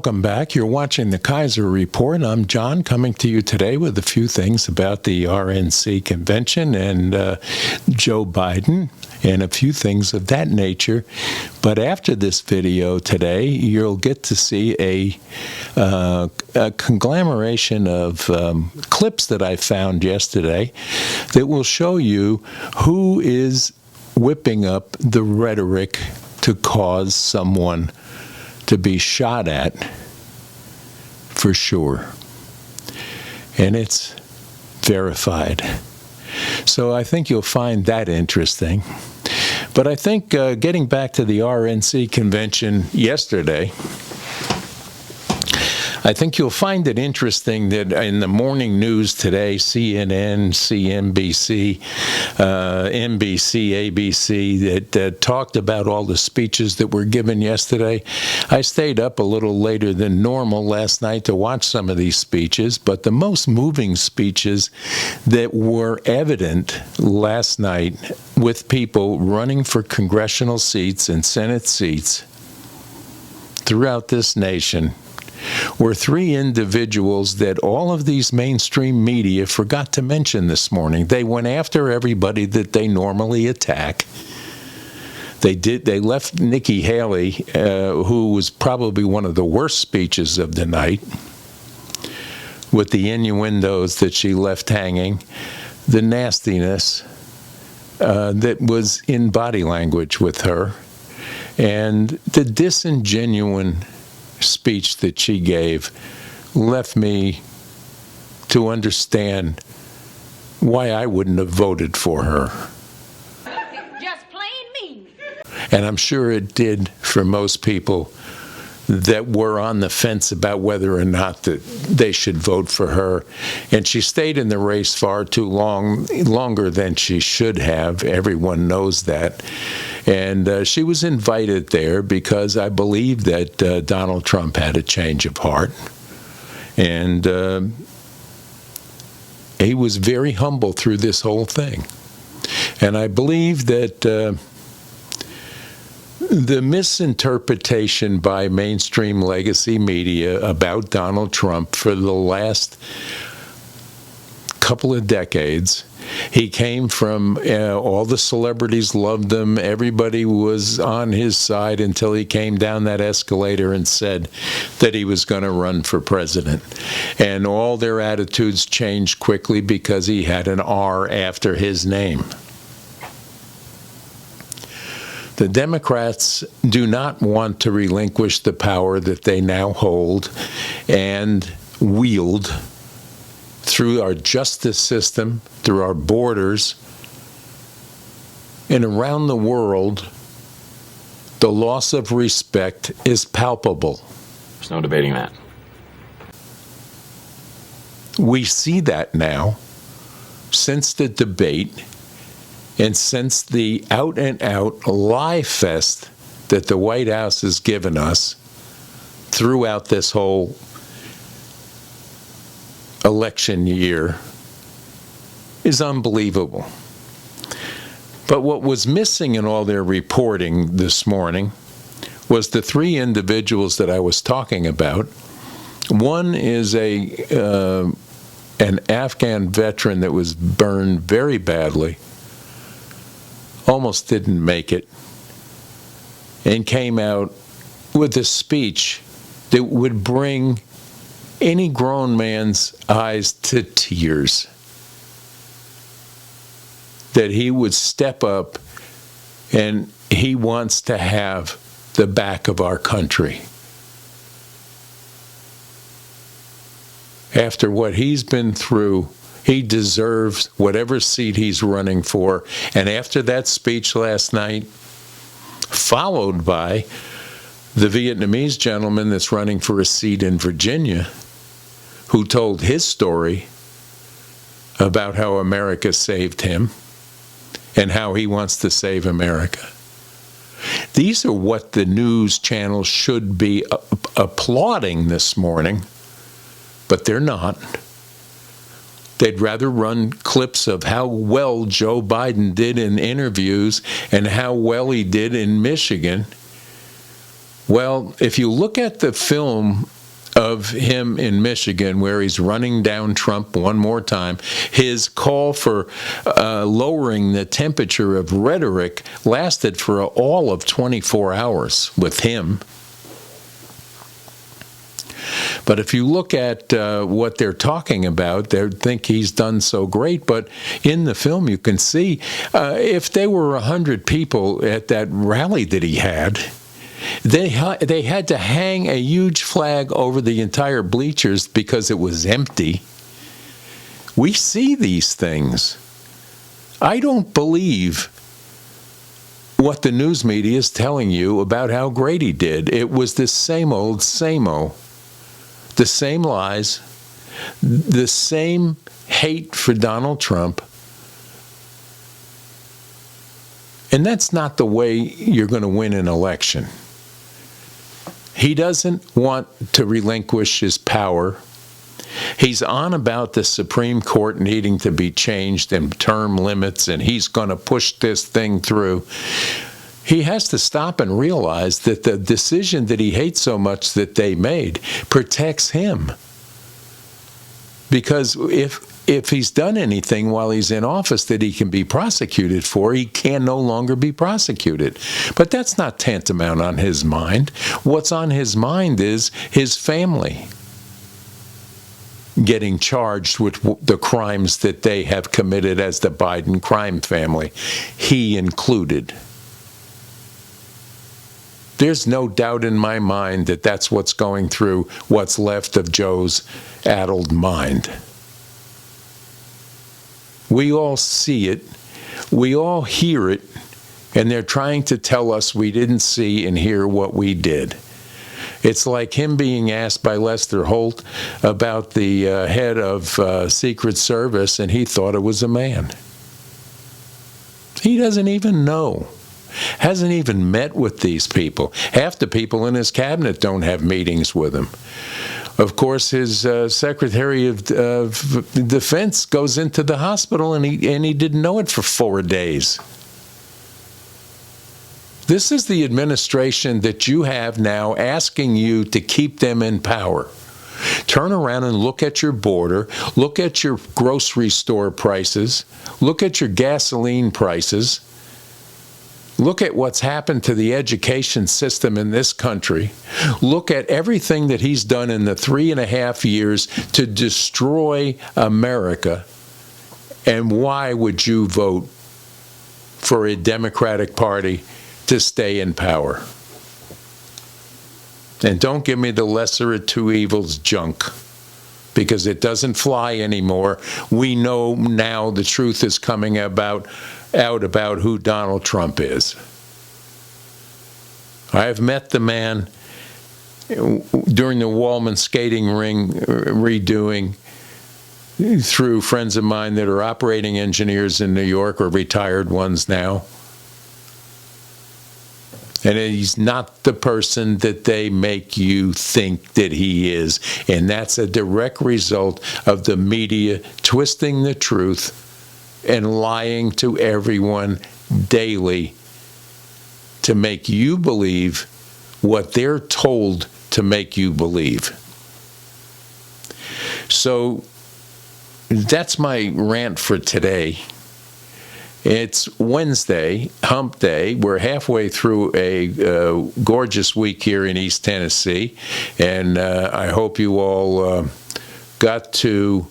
welcome back. You're watching the Kaiser Report. I'm John, coming to you today with a few things about the RNC convention and Joe Biden and a few things of that nature. But after this video today, you'll get to see a conglomeration of clips that I found yesterday that will show you who is whipping up the rhetoric to cause someone to be shot at, for sure. And it's verified. So I think you'll find that interesting. But I think getting back to the RNC convention yesterday, I think you'll find it interesting that in the morning news today, CNN, CNBC, NBC, ABC, that talked about all the speeches that were given yesterday. I stayed up a little later than normal last night to watch some of these speeches, but the most moving speeches that were evident last night with people running for congressional seats and Senate seats throughout this nation were three individuals that all of these mainstream media forgot to mention this morning. They went after everybody that they normally attack. They left Nikki Haley, who was probably one of the worst speeches of the night, with the innuendos that she left hanging, the nastiness that was in body language with her, and the disingenuine speech that she gave left me to understand why I wouldn't have voted for her. Just plain mean. And I'm sure it did for most people that were on the fence about whether or not that they should vote for her. And she stayed in the race far too longer than she should have. Everyone knows that. And she was invited there because I believe that Donald Trump had a change of heart. And he was very humble through this whole thing. And I believe that the misinterpretation by mainstream legacy media about Donald Trump for the last couple of decades, he came from, all the celebrities loved him, everybody was on his side until he came down that escalator and said that he was going to run for president. And all their attitudes changed quickly because he had an R after his name. The Democrats do not want to relinquish the power that they now hold and wield through our justice system, through our borders, and around the world. The loss of respect is palpable. There's no debating that. We see that now since the debate and since the out-and-out lie fest that the White House has given us throughout this whole election year is unbelievable. But what was missing in all their reporting this morning was the three individuals that I was talking about. One is an Afghan veteran that was burned very badly, almost didn't make it, and came out with a speech that would bring any grown man's eyes to tears, that he would step up and he wants to have the back of our country. After what he's been through, he deserves whatever seat he's running for. And after that speech last night, followed by the Vietnamese gentleman that's running for a seat in Virginia, who told his story about how America saved him and how he wants to save America. These are what the news channels should be applauding this morning, but they're not. They'd rather run clips of how well Joe Biden did in interviews and how well he did in Michigan. Well, if you look at the film of him in Michigan, where he's running down Trump one more time, his call for lowering the temperature of rhetoric lasted for all of 24 hours with him. But if you look at what they're talking about, they think he's done so great. But in the film, you can see if there were 100 people at that rally that he had, they had to hang a huge flag over the entire bleachers because it was empty. We see these things. I don't believe what the news media is telling you about how great he did. It was the same old, the same lies, the same hate for Donald Trump. And that's not the way you're going to win an election. He doesn't want to relinquish his power. He's on about the Supreme Court needing to be changed and term limits, and he's going to push this thing through. He has to stop and realize that the decision that he hates so much that they made protects him. Because if he's done anything while he's in office that he can be prosecuted for, he can no longer be prosecuted. But that's not tantamount on his mind. What's on his mind is his family getting charged with the crimes that they have committed as the Biden crime family, he included. There's no doubt in my mind that that's what's going through what's left of Joe's addled mind. We all see it, we all hear it, and they're trying to tell us we didn't see and hear what we did. It's like him being asked by Lester Holt about the head of Secret Service, and he thought it was a man. He doesn't even know. Hasn't even met with these people. Half the people in his cabinet don't have meetings with him. Of course, his Secretary of Defense goes into the hospital, and he didn't know it for 4 days. This is the administration that you have now asking you to keep them in power. Turn around and look at your border, look at your grocery store prices, look at your gasoline prices, look at what's happened to the education system in this country, look at everything that he's done in the 3.5 years to destroy America, and why would you vote for a Democratic Party to stay in power? And don't give me the lesser of two evils junk, because it doesn't fly anymore. We know now the truth is coming out about who Donald Trump is. I've met the man during the Wallman skating ring redoing through friends of mine that are operating engineers in New York, or retired ones now. And he's not the person that they make you think that he is. And that's a direct result of the media twisting the truth and lying to everyone daily to make you believe what they're told to make you believe. So that's my rant for today. It's Wednesday, hump day. We're halfway through a gorgeous week here in East Tennessee, and I hope you all got to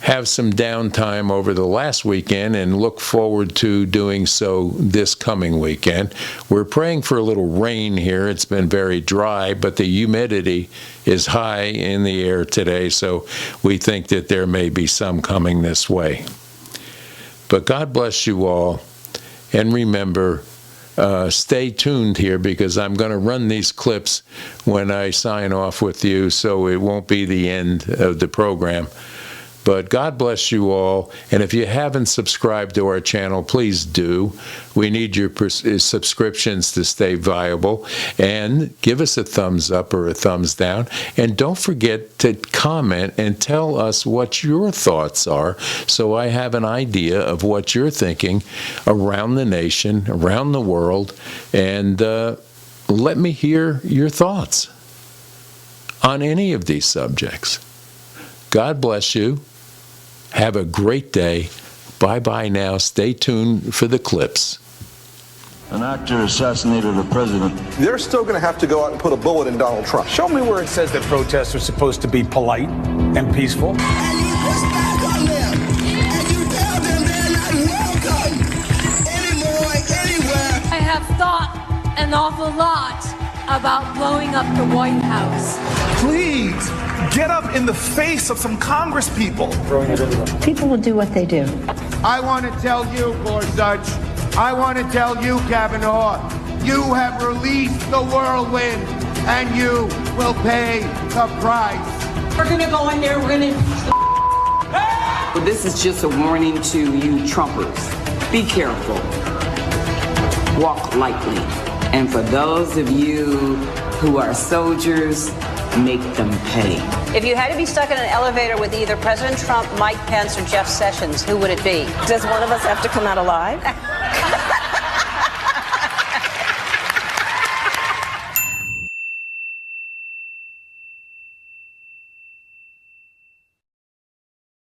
have some downtime over the last weekend and look forward to doing so this coming weekend. We're praying for a little rain here. It's been very dry, but the humidity is high in the air today, so we think that there may be some coming this way. But God bless you all, and remember, stay tuned here, because I'm going to run these clips when I sign off with you, so it won't be the end of the program. But God bless you all, and if you haven't subscribed to our channel, please do. We need your subscriptions to stay viable, and give us a thumbs up or a thumbs down, and don't forget to comment and tell us what your thoughts are, so I have an idea of what you're thinking around the nation, around the world, and let me hear your thoughts. on any of these subjects. God bless you. Have a great day. Bye-bye now. Stay tuned for the clips. An actor assassinated a president. They're still going to have to go out and put a bullet in Donald Trump. Show me where it says that protests are supposed to be polite and peaceful. And you push back on them, and you tell them they're not welcome anymore, anywhere. I have thought an awful lot about blowing up the White House. Please get up in the face of some Congress people. People will do what they do. I want to tell you, Gorsuch, I want to tell you, Kavanaugh, you have released the whirlwind, and you will pay the price. We're going to go in there, we're going to... Well, this is just a warning to you Trumpers. Be careful. Walk lightly. And for those of you who are soldiers, make them pay. If you had to be stuck in an elevator with either President Trump, Mike Pence, or Jeff Sessions, who would it be? Does one of us have to come out alive?